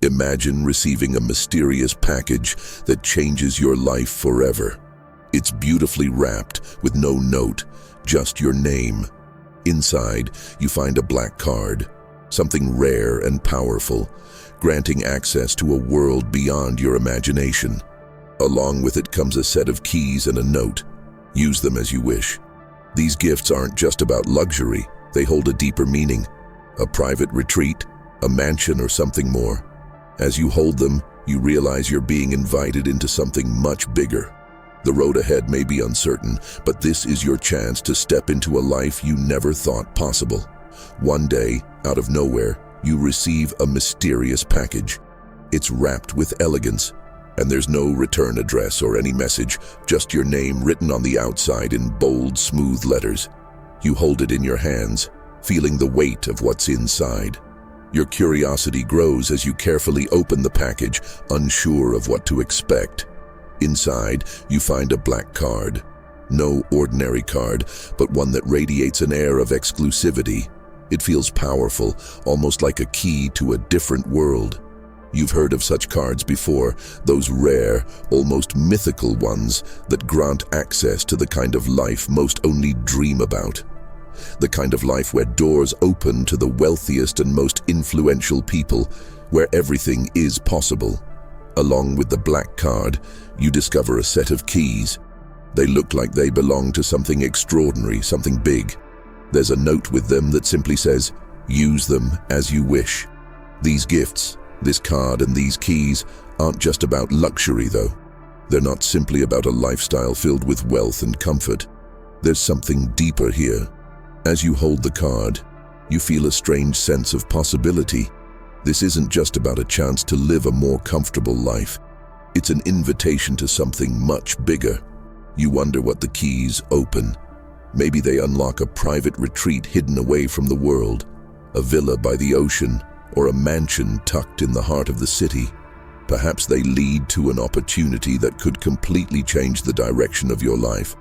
Imagine receiving a mysterious package that changes your life forever. It's beautifully wrapped with no note, just your name. Inside, you find a black card, something rare and powerful, granting access to a world beyond your imagination. Along with it comes a set of keys and a note. Use them as you wish. These gifts aren't just about luxury, they hold a deeper meaning. A private retreat, a mansion, or something more. As you hold them, you realize you're being invited into something much bigger. The road ahead may be uncertain, but this is your chance to step into a life you never thought possible. One day, out of nowhere, you receive a mysterious package. It's wrapped with elegance, and there's no return address or any message, just your name written on the outside in bold, smooth letters. You hold it in your hands, feeling the weight of what's inside. Your curiosity grows as you carefully open the package, unsure of what to expect. Inside, you find a black card. No ordinary card, but one that radiates an air of exclusivity. It feels powerful, almost like a key to a different world. You've heard of such cards before, those rare, almost mythical ones that grant access to the kind of life most only dream about. The kind of life where doors open to the wealthiest and most influential people, where everything is possible. Along with the black card, you discover a set of keys. They look like they belong to something extraordinary, something big. There's a note with them that simply says, "Use them as you wish." These gifts, this card and these keys, aren't just about luxury though. They're not simply about a lifestyle filled with wealth and comfort. There's something deeper here. As you hold the card, you feel a strange sense of possibility. This isn't just about a chance to live a more comfortable life. It's an invitation to something much bigger. You wonder what the keys open. Maybe they unlock a private retreat hidden away from the world, a villa by the ocean, or a mansion tucked in the heart of the city. Perhaps they lead to an opportunity that could completely change the direction of your life.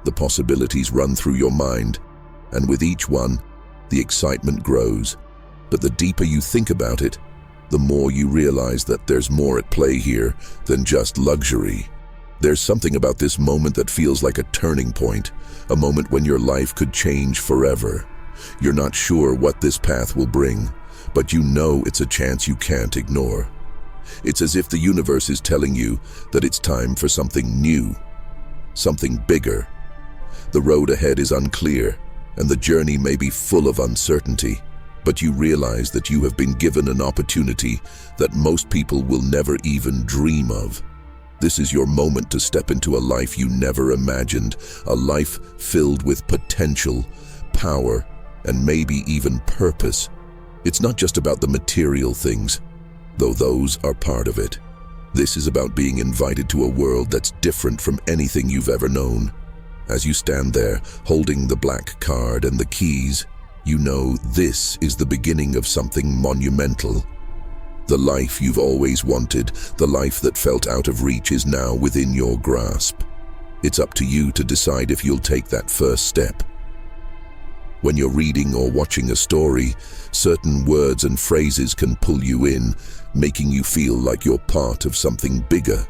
The possibilities run through your mind, and with each one, the excitement grows. But the deeper you think about it, the more you realize that there's more at play here than just luxury. There's something about this moment that feels like a turning point, a moment when your life could change forever. You're not sure what this path will bring, but you know it's a chance you can't ignore. It's as if the universe is telling you that it's time for something new, something bigger. The road ahead is unclear, and the journey may be full of uncertainty, but you realize that you have been given an opportunity that most people will never even dream of. This is your moment to step into a life you never imagined, a life filled with potential, power, and maybe even purpose. It's not just about the material things, though those are part of it. This is about being invited to a world that's different from anything you've ever known. As you stand there, holding the black card and the keys, you know this is the beginning of something monumental. The life you've always wanted, the life that felt out of reach, is now within your grasp. It's up to you to decide if you'll take that first step. When you're reading or watching a story, certain words and phrases can pull you in, making you feel like you're part of something bigger.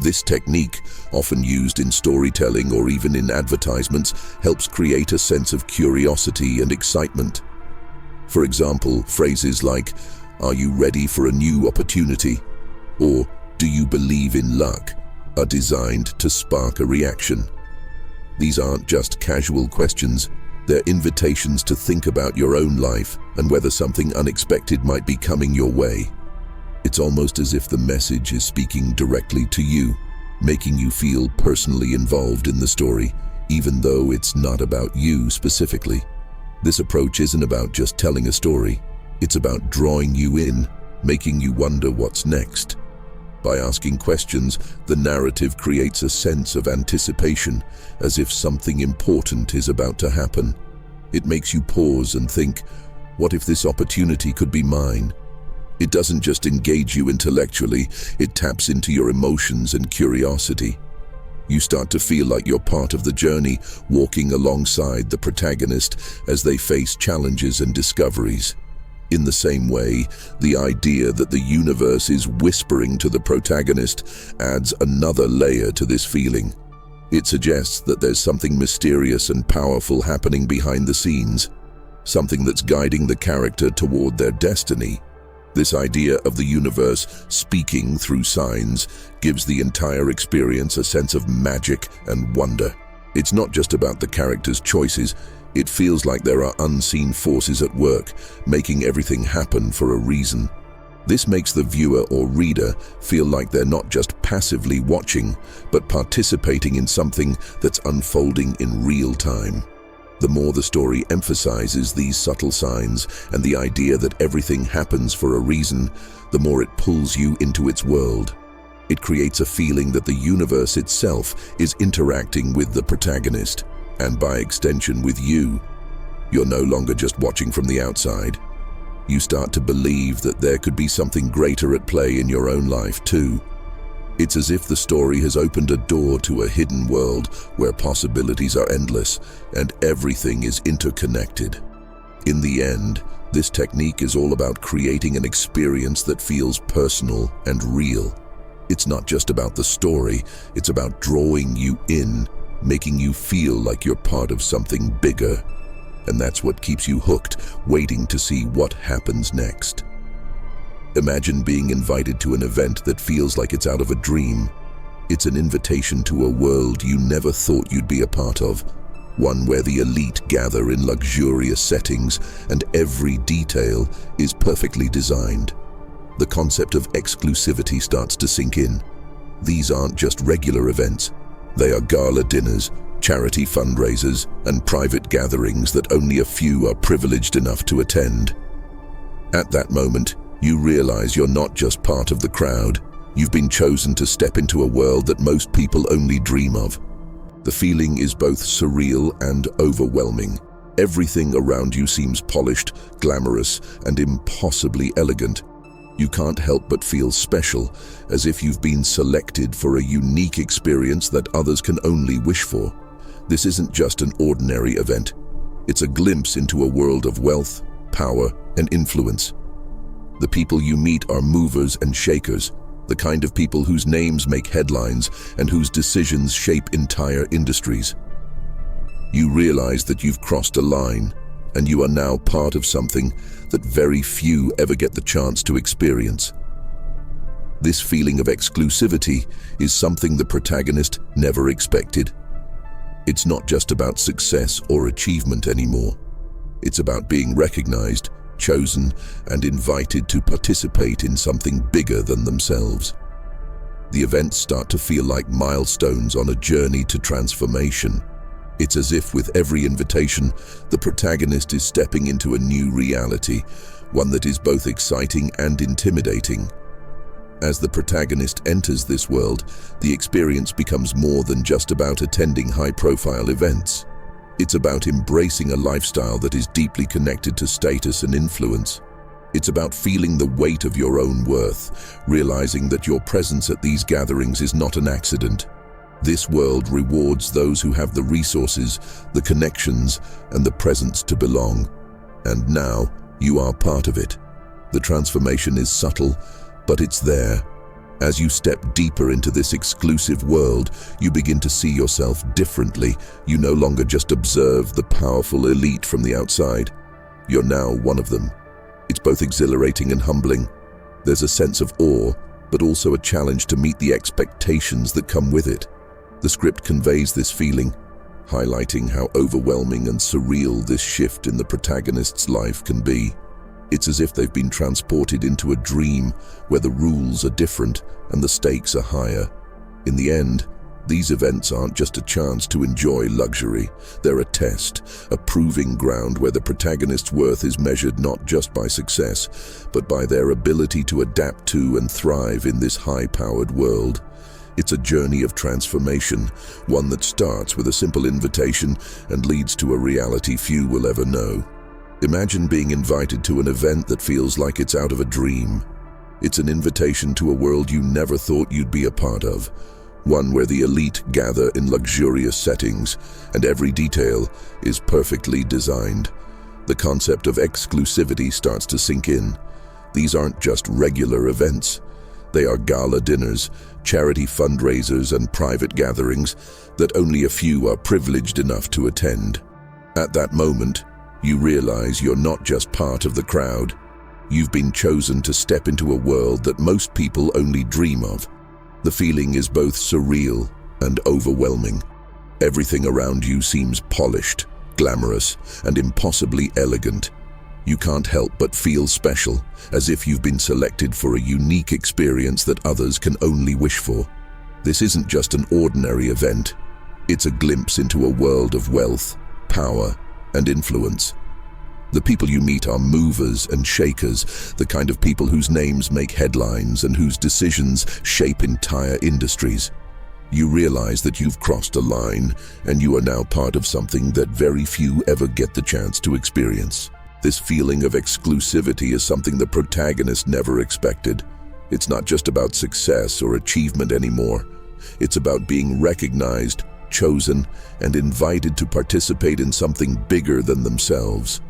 This technique, often used in storytelling or even in advertisements, helps create a sense of curiosity and excitement. For example, phrases like, "Are you ready for a new opportunity?" or "Do you believe in luck?" are designed to spark a reaction. These aren't just casual questions, they're invitations to think about your own life and whether something unexpected might be coming your way. It's almost as if the message is speaking directly to you, making you feel personally involved in the story, even though it's not about you specifically. This approach isn't about just telling a story, it's about drawing you in, making you wonder what's next. By asking questions, the narrative creates a sense of anticipation, as if something important is about to happen. It makes you pause and think, what if this opportunity could be mine? It doesn't just engage you intellectually, it taps into your emotions and curiosity. You start to feel like you're part of the journey, walking alongside the protagonist as they face challenges and discoveries. In the same way, the idea that the universe is whispering to the protagonist adds another layer to this feeling. It suggests that there's something mysterious and powerful happening behind the scenes, something that's guiding the character toward their destiny. This idea of the universe speaking through signs gives the entire experience a sense of magic and wonder. It's not just about the character's choices. It feels like there are unseen forces at work, making everything happen for a reason. This makes the viewer or reader feel like they're not just passively watching, but participating in something that's unfolding in real time. The more the story emphasizes these subtle signs and the idea that everything happens for a reason, the more it pulls you into its world. It creates a feeling that the universe itself is interacting with the protagonist, and by extension with you. You're no longer just watching from the outside. You start to believe that there could be something greater at play in your own life too. It's as if the story has opened a door to a hidden world where possibilities are endless and everything is interconnected. In the end, this technique is all about creating an experience that feels personal and real. It's not just about the story, it's about drawing you in, making you feel like you're part of something bigger. And that's what keeps you hooked, waiting to see what happens next. Imagine being invited to an event that feels like it's out of a dream. It's an invitation to a world you never thought you'd be a part of, one where the elite gather in luxurious settings and every detail is perfectly designed. The concept of exclusivity starts to sink in. These aren't just regular events. They are gala dinners, charity fundraisers, and private gatherings that only a few are privileged enough to attend. At that moment, you realize you're not just part of the crowd. You've been chosen to step into a world that most people only dream of. The feeling is both surreal and overwhelming. Everything around you seems polished, glamorous, and impossibly elegant. You can't help but feel special, as if you've been selected for a unique experience that others can only wish for. This isn't just an ordinary event. It's a glimpse into a world of wealth, power, and influence. The people you meet are movers and shakers, the kind of people whose names make headlines and whose decisions shape entire industries. You realize that you've crossed a line, and you are now part of something that very few ever get the chance to experience. This feeling of exclusivity is something the protagonist never expected. It's not just about success or achievement anymore. It's about being recognized, chosen, and invited to participate in something bigger than themselves. The events start to feel like milestones on a journey to transformation. It's as if with every invitation, the protagonist is stepping into a new reality, one that is both exciting and intimidating. As the protagonist enters this world, the experience becomes more than just about attending high-profile events. It's about embracing a lifestyle that is deeply connected to status and influence. It's about feeling the weight of your own worth, realizing that your presence at these gatherings is not an accident. This world rewards those who have the resources, the connections, and the presence to belong. And now, you are part of it. The transformation is subtle, but it's there. As you step deeper into this exclusive world, you begin to see yourself differently. You no longer just observe the powerful elite from the outside. You're now one of them. It's both exhilarating and humbling. There's a sense of awe, but also a challenge to meet the expectations that come with it. The script conveys this feeling, highlighting how overwhelming and surreal this shift in the protagonist's life can be. It's as if they've been transported into a dream where the rules are different and the stakes are higher. In the end, these events aren't just a chance to enjoy luxury. They're a test, a proving ground where the protagonist's worth is measured not just by success, but by their ability to adapt to and thrive in this high-powered world. It's a journey of transformation, one that starts with a simple invitation and leads to a reality few will ever know. Imagine being invited to an event that feels like it's out of a dream. It's an invitation to a world you never thought you'd be a part of, one where the elite gather in luxurious settings and every detail is perfectly designed. The concept of exclusivity starts to sink in. These aren't just regular events. They are gala dinners, charity fundraisers, and private gatherings that only a few are privileged enough to attend. At that moment, you realize you're not just part of the crowd. You've been chosen to step into a world that most people only dream of. The feeling is both surreal and overwhelming. Everything around you seems polished, glamorous, and impossibly elegant. You can't help but feel special, as if you've been selected for a unique experience that others can only wish for. This isn't just an ordinary event. It's a glimpse into a world of wealth, power, and influence. The people you meet are movers and shakers, the kind of people whose names make headlines and whose decisions shape entire industries. You realize that you've crossed a line, and you are now part of something that very few ever get the chance to experience. This feeling of exclusivity is something the protagonist never expected. It's not just about success or achievement anymore. It's about being recognized, chosen, and invited to participate in something bigger than themselves.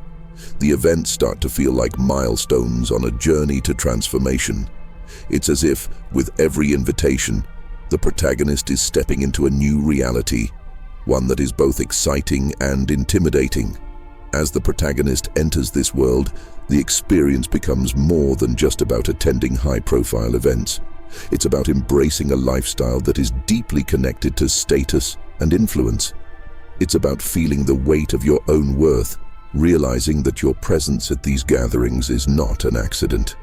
The events start to feel like milestones on a journey to transformation. It's as if, with every invitation, the protagonist is stepping into a new reality, one that is both exciting and intimidating. As the protagonist enters this world, the experience becomes more than just about attending high-profile events. It's about embracing a lifestyle that is deeply connected to status and influence. It's about feeling the weight of your own worth, realizing that your presence at these gatherings is not an accident.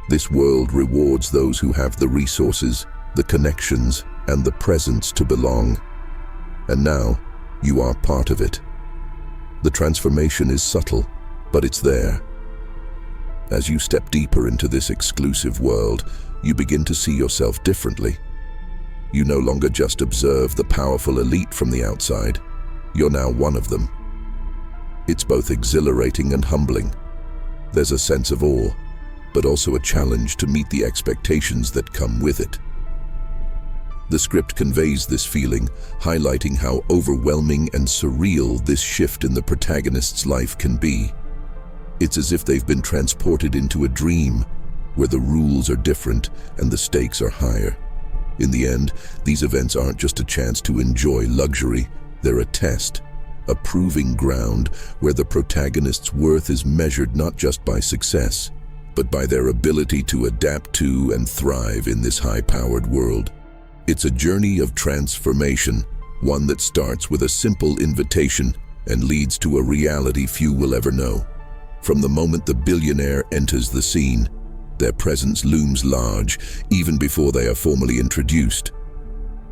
This world rewards those who have the resources, the connections, and the presence to belong. And now, you are part of it. The transformation is subtle, but it's there. As you step deeper into this exclusive world, you begin to see yourself differently. You no longer just observe the powerful elite from the outside. You're now one of them. It's both exhilarating and humbling. There's a sense of awe, but also a challenge to meet the expectations that come with it. The script conveys this feeling, highlighting how overwhelming and surreal this shift in the protagonist's life can be. It's as if they've been transported into a dream, where the rules are different and the stakes are higher. In the end, these events aren't just a chance to enjoy luxury, they're a test, a proving ground where the protagonist's worth is measured not just by success, but by their ability to adapt to and thrive in this high-powered world. It's a journey of transformation, one that starts with a simple invitation and leads to a reality few will ever know. From the moment the billionaire enters the scene, their presence looms large even before they are formally introduced.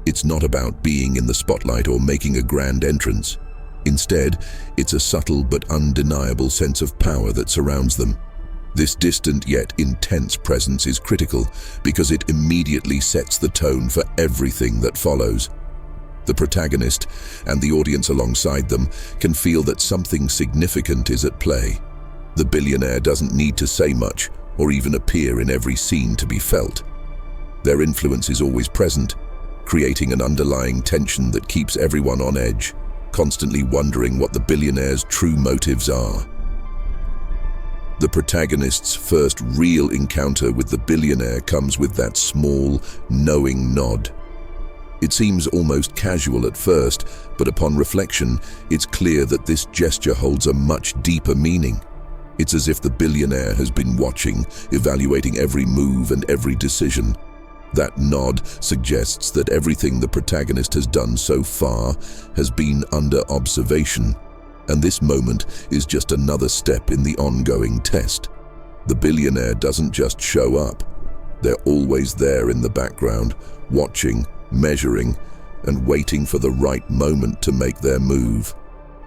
It's not about being in the spotlight or making a grand entrance. Instead, it's a subtle but undeniable sense of power that surrounds them. This distant yet intense presence is critical because it immediately sets the tone for everything that follows. The protagonist and the audience alongside them can feel that something significant is at play. The billionaire doesn't need to say much or even appear in every scene to be felt. Their influence is always present, creating an underlying tension that keeps everyone on edge, constantly wondering what the billionaire's true motives are. The protagonist's first real encounter with the billionaire comes with that small, knowing nod. It seems almost casual at first, but upon reflection, it's clear that this gesture holds a much deeper meaning. It's as if the billionaire has been watching, evaluating every move and every decision. That nod suggests that everything the protagonist has done so far has been under observation, and this moment is just another step in the ongoing test. The billionaire doesn't just show up. They're always there in the background, watching, measuring, and waiting for the right moment to make their move.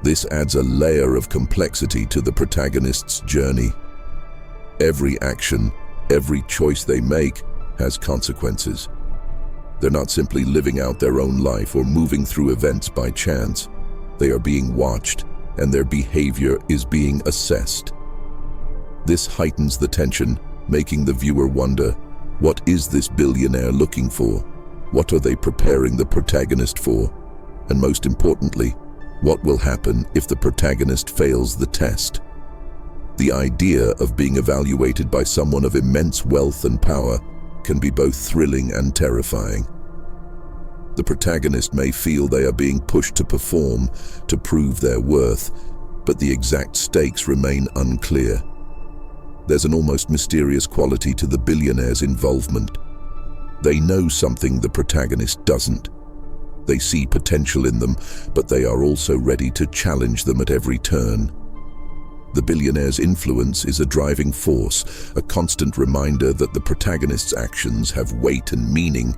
This adds a layer of complexity to the protagonist's journey. Every action, every choice they make has consequences. They're not simply living out their own life or moving through events by chance. They are being watched, and their behavior is being assessed. This heightens the tension, making the viewer wonder, what is this billionaire looking for? What are they preparing the protagonist for? And most importantly, what will happen if the protagonist fails the test? The idea of being evaluated by someone of immense wealth and power can be both thrilling and terrifying. The protagonist may feel they are being pushed to perform, to prove their worth, but the exact stakes remain unclear. There's an almost mysterious quality to the billionaires' involvement. They know something the protagonist doesn't. They see potential in them, but they are also ready to challenge them at every turn. The billionaire's influence is a driving force, a constant reminder that the protagonist's actions have weight and meaning,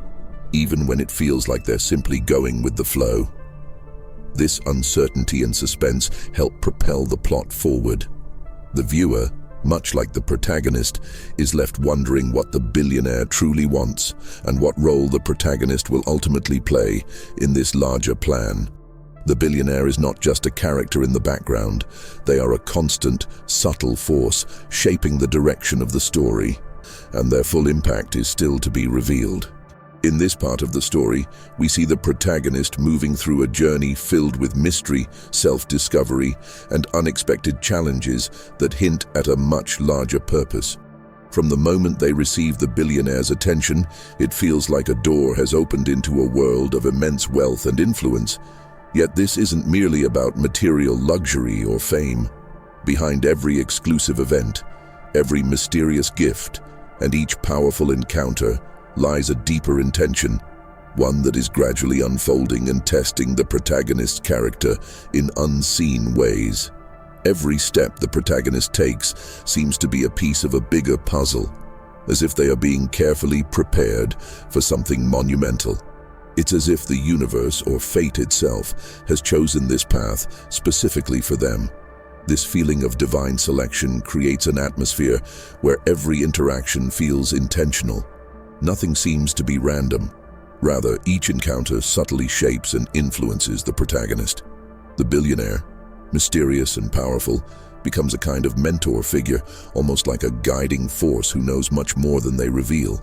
even when it feels like they're simply going with the flow. This uncertainty and suspense help propel the plot forward. The viewer, much like the protagonist, is left wondering what the billionaire truly wants and what role the protagonist will ultimately play in this larger plan. The billionaire is not just a character in the background. They are a constant, subtle force shaping the direction of the story, and their full impact is still to be revealed. In this part of the story, we see the protagonist moving through a journey filled with mystery, self-discovery, and unexpected challenges that hint at a much larger purpose. From the moment they receive the billionaire's attention, it feels like a door has opened into a world of immense wealth and influence. Yet this isn't merely about material luxury or fame. Behind every exclusive event, every mysterious gift, and each powerful encounter lies a deeper intention, one that is gradually unfolding and testing the protagonist's character in unseen ways. Every step the protagonist takes seems to be a piece of a bigger puzzle, as if they are being carefully prepared for something monumental. It's as if the universe or fate itself has chosen this path specifically for them. This feeling of divine selection creates an atmosphere where every interaction feels intentional. Nothing seems to be random. Rather, each encounter subtly shapes and influences the protagonist. The billionaire, mysterious and powerful, becomes a kind of mentor figure, almost like a guiding force who knows much more than they reveal.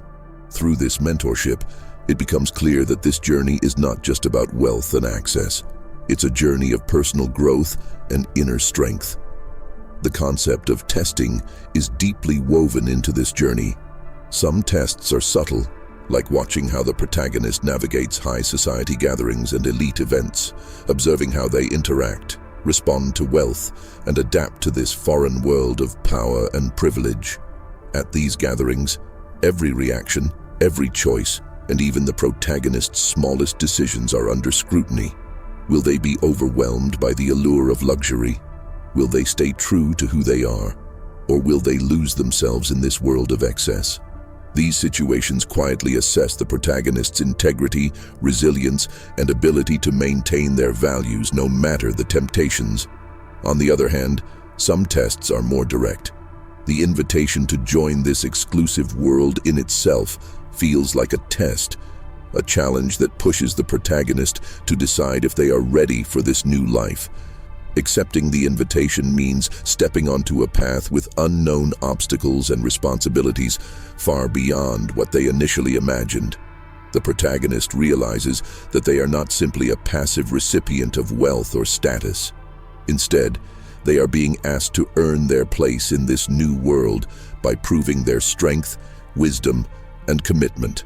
Through this mentorship, it becomes clear that this journey is not just about wealth and access. It's a journey of personal growth and inner strength. The concept of testing is deeply woven into this journey. Some tests are subtle, like watching how the protagonist navigates high society gatherings and elite events, observing how they interact, respond to wealth, and adapt to this foreign world of power and privilege. At these gatherings, every reaction, every choice, and even the protagonist's smallest decisions are under scrutiny. Will they be overwhelmed by the allure of luxury? Will they stay true to who they are? Or will they lose themselves in this world of excess? These situations quietly assess the protagonist's integrity, resilience, and ability to maintain their values no matter the temptations. On the other hand, some tests are more direct. The invitation to join this exclusive world in itself feels like a test, a challenge that pushes the protagonist to decide if they are ready for this new life. Accepting the invitation means stepping onto a path with unknown obstacles and responsibilities far beyond what they initially imagined. The protagonist realizes that they are not simply a passive recipient of wealth or status. Instead, they are being asked to earn their place in this new world by proving their strength, wisdom, and commitment.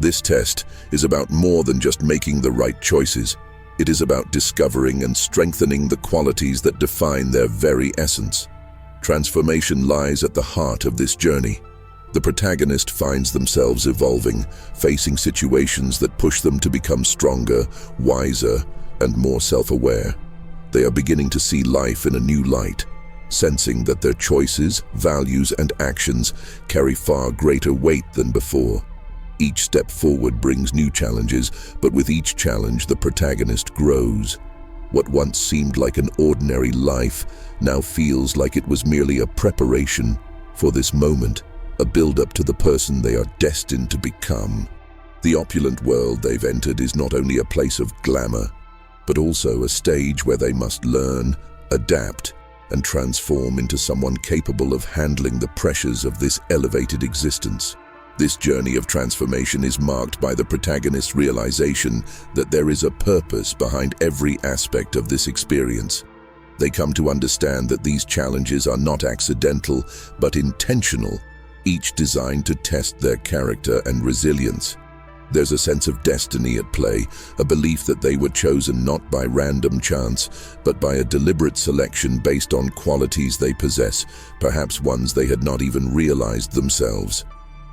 This test is about more than just making the right choices. It is about discovering and strengthening the qualities that define their very essence. Transformation lies at the heart of this journey. The protagonist finds themselves evolving, facing situations that push them to become stronger, wiser, and more self-aware. They are beginning to see life in a new light, sensing that their choices, values, and actions carry far greater weight than before. Each step forward brings new challenges, but with each challenge, the protagonist grows. What once seemed like an ordinary life now feels like it was merely a preparation for this moment, a build-up to the person they are destined to become. The opulent world they've entered is not only a place of glamour, but also a stage where they must learn, adapt, and transform into someone capable of handling the pressures of this elevated existence. This journey of transformation is marked by the protagonist's realization that there is a purpose behind every aspect of this experience. They come to understand that these challenges are not accidental, but intentional, each designed to test their character and resilience. There's a sense of destiny at play, a belief that they were chosen not by random chance, but by a deliberate selection based on qualities they possess, perhaps ones they had not even realized themselves.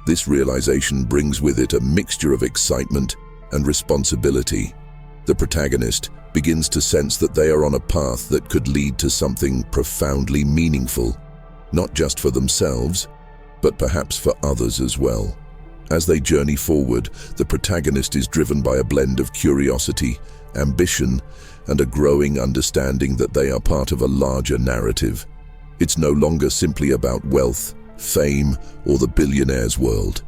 This realization brings with it a mixture of excitement and responsibility. The protagonist begins to sense that they are on a path that could lead to something profoundly meaningful, not just for themselves, but perhaps for others as well. As they journey forward, the protagonist is driven by a blend of curiosity, ambition, and a growing understanding that they are part of a larger narrative. It's no longer simply about wealth, fame, or the billionaires' world.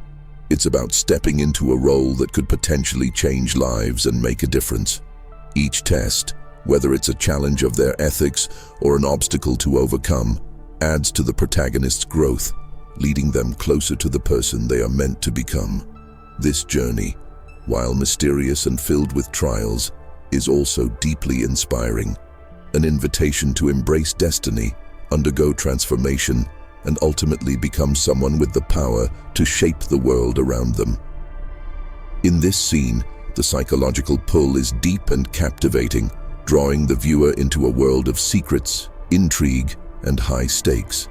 It's about stepping into a role that could potentially change lives and make a difference. Each test, whether it's a challenge of their ethics or an obstacle to overcome, adds to the protagonist's growth, leading them closer to the person they are meant to become. This journey, while mysterious and filled with trials, is also deeply inspiring, an invitation to embrace destiny, undergo transformation, and ultimately become someone with the power to shape the world around them. In this scene, the psychological pull is deep and captivating, drawing the viewer into a world of secrets, intrigue, and high stakes.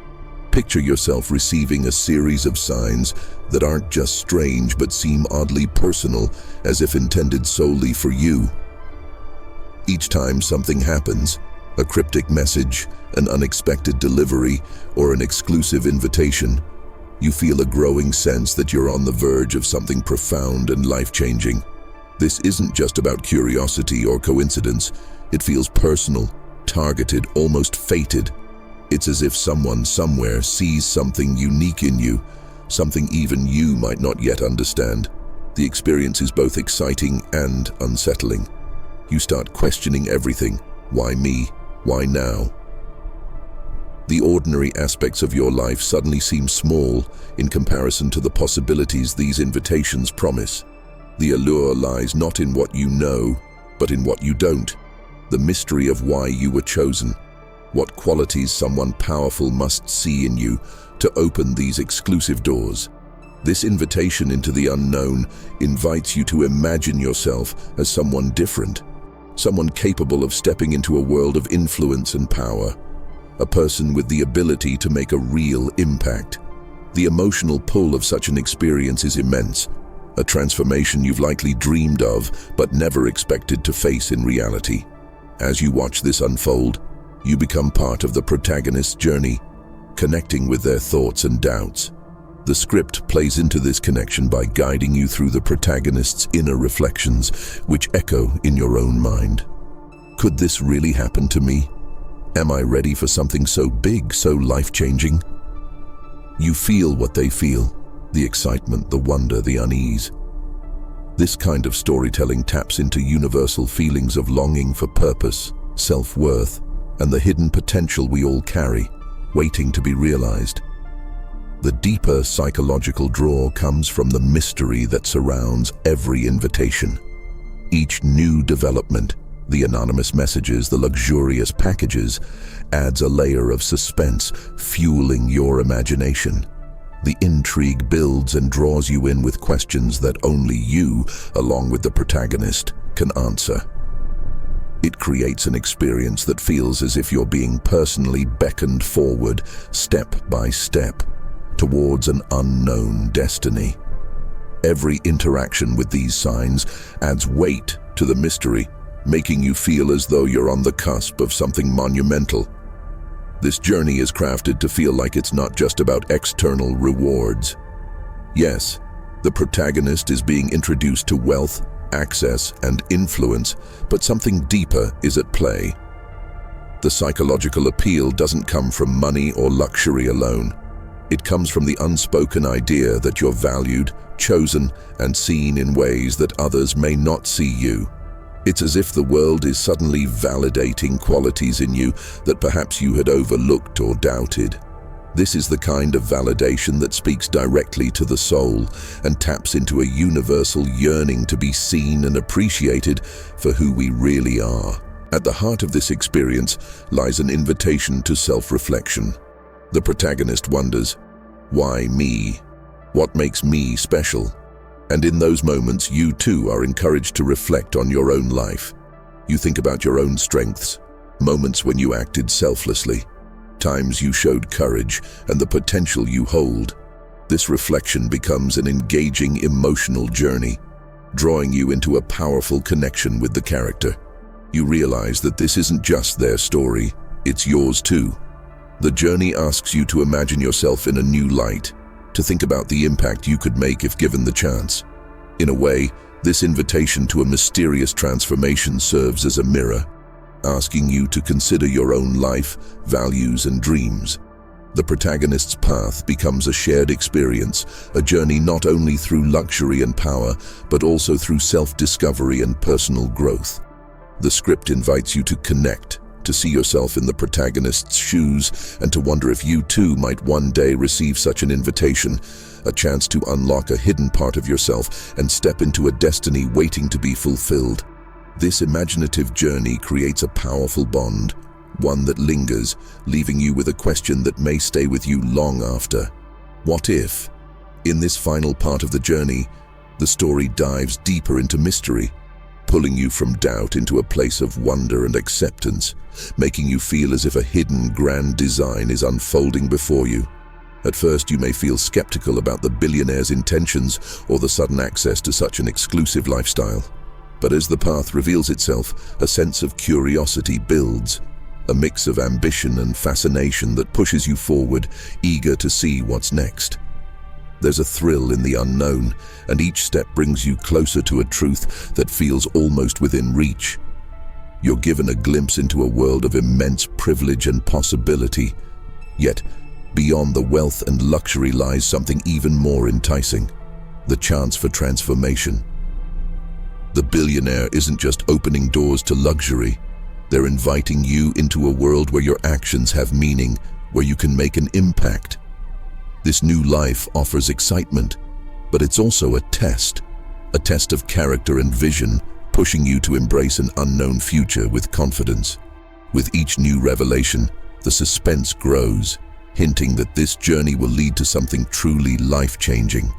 Picture yourself receiving a series of signs that aren't just strange but seem oddly personal, as if intended solely for you. Each time something happens, a cryptic message, an unexpected delivery, or an exclusive invitation, you feel a growing sense that you're on the verge of something profound and life-changing. This isn't just about curiosity or coincidence. It feels personal, targeted, almost fated. It's as if someone somewhere sees something unique in you, something even you might not yet understand. The experience is both exciting and unsettling. You start questioning everything. Why me? Why now? The ordinary aspects of your life suddenly seem small in comparison to the possibilities these invitations promise. The allure lies not in what you know, but in what you don't. The mystery of why you were chosen. What qualities someone powerful must see in you to open these exclusive doors. This invitation into the unknown invites you to imagine yourself as someone different, someone capable of stepping into a world of influence and power, a person with the ability to make a real impact. The emotional pull of such an experience is immense, a transformation you've likely dreamed of but never expected to face in reality. As you watch this unfold, you become part of the protagonist's journey, connecting with their thoughts and doubts. The script plays into this connection by guiding you through the protagonist's inner reflections, which echo in your own mind. Could this really happen to me? Am I ready for something so big, so life-changing? You feel what they feel, the excitement, the wonder, the unease. This kind of storytelling taps into universal feelings of longing for purpose, self-worth, and the hidden potential we all carry, waiting to be realized. The deeper psychological draw comes from the mystery that surrounds every invitation. Each new development, the anonymous messages, the luxurious packages, adds a layer of suspense, fueling your imagination. The intrigue builds and draws you in with questions that only you, along with the protagonist, can answer. It creates an experience that feels as if you're being personally beckoned forward, step by step, towards an unknown destiny. Every interaction with these signs adds weight to the mystery, making you feel as though you're on the cusp of something monumental. This journey is crafted to feel like it's not just about external rewards. Yes, the protagonist is being introduced to wealth, access, and influence, but something deeper is at play. The psychological appeal doesn't come from money or luxury alone. It comes from the unspoken idea that you're valued, chosen, and seen in ways that others may not see you. It's as if the world is suddenly validating qualities in you that perhaps you had overlooked or doubted. This is the kind of validation that speaks directly to the soul and taps into a universal yearning to be seen and appreciated for who we really are. At the heart of this experience lies an invitation to self-reflection. The protagonist wonders, why me? What makes me special? And in those moments, you too are encouraged to reflect on your own life. You think about your own strengths, moments when you acted selflessly, times you showed courage, and the potential you hold. This reflection becomes an engaging emotional journey, drawing you into a powerful connection with the character. You realize that this isn't just their story, it's yours too. The journey asks you to imagine yourself in a new light, to think about the impact you could make if given the chance. In a way, this invitation to a mysterious transformation serves as a mirror, asking you to consider your own life, values, and dreams. The protagonist's path becomes a shared experience, a journey not only through luxury and power, but also through self-discovery and personal growth. The script invites you to connect, to see yourself in the protagonist's shoes, and to wonder if you too might one day receive such an invitation, a chance to unlock a hidden part of yourself and step into a destiny waiting to be fulfilled. This imaginative journey creates a powerful bond, one that lingers, leaving you with a question that may stay with you long after. What if? In this final part of the journey, the story dives deeper into mystery, pulling you from doubt into a place of wonder and acceptance, making you feel as if a hidden grand design is unfolding before you. At first, you may feel skeptical about the billionaire's intentions or the sudden access to such an exclusive lifestyle. But as the path reveals itself, a sense of curiosity builds, a mix of ambition and fascination that pushes you forward, eager to see what's next. There's a thrill in the unknown, and each step brings you closer to a truth that feels almost within reach. You're given a glimpse into a world of immense privilege and possibility, yet beyond the wealth and luxury lies something even more enticing: the chance for transformation. The billionaire isn't just opening doors to luxury, they're inviting you into a world where your actions have meaning, where you can make an impact. This new life offers excitement, but it's also a test of character and vision, pushing you to embrace an unknown future with confidence. With each new revelation, the suspense grows, hinting that this journey will lead to something truly life-changing.